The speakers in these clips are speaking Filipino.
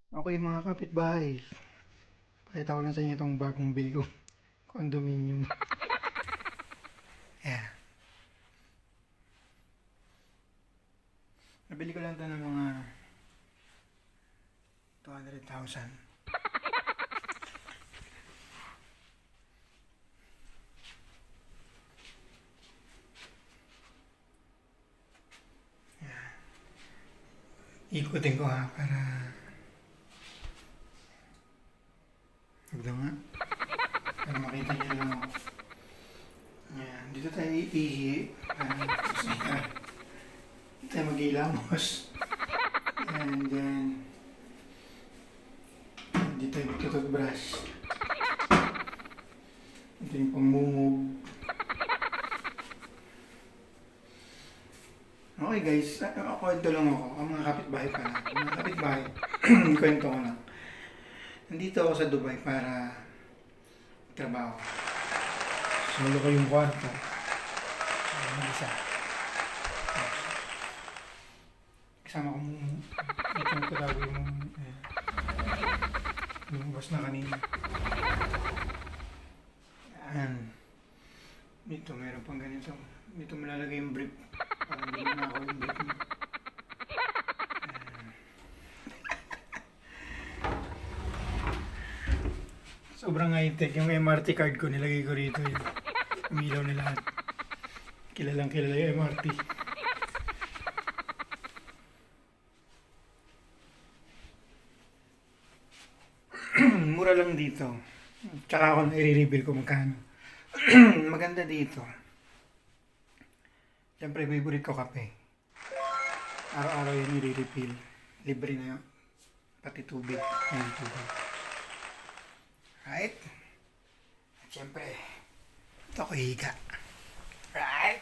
Okay mga kapitbahay, pakita ko lang sa inyo itong bagong bili ko. Condominium. Yeah. Nabili ko lang ito ng mga 200,000. Yeah. Ikutin ko ha para ito nga. Para makita niyo lang ako. Yeah. Dito tayo iihi. Dito tayo mag-ilamos. And then dito tayo magtututbrush. Ito yung pangmumog. Okay guys, kwento lang ako. Ang mga kapitbahay pala. Mga kapitbahay, kwento ko lang. Nandito ako sa Dubai para trabaho. Solo ko yung kwarto. Mag-isa. Kasama ko ito ko talaga lumabas na kanina. Yan. Dito meron pang ganito. Dito malalagay yung brief. Para hindi na ako yung brief mo. Sobrang high-tech. Yung MRT card ko, nilagay ko rito yun. Umilaw na lahat. Kilalang kilala yung MRT. Mura lang dito. Tsaka ako na i-reveal ko magkano. Maganda dito. Siyempre, favorite ko kape. Araw-araw yun i-refill. Libre na yun. Pati tubig. Ayan, tubig. Right? At siyempre, ito ako higa. Right?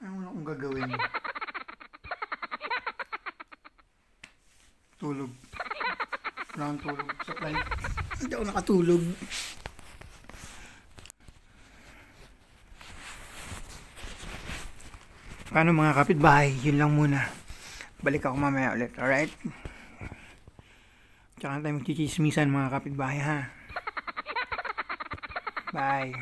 Ano na akong gagawin? Tulog. Wala akong tulog sa flight. Hindi ako nakatulog. Paano mga kapitbahay? Yun lang muna. Balik ako mamaya ulit. Alright? Tsaka tayo magchichismisan mga kapitbahay ha. Bye.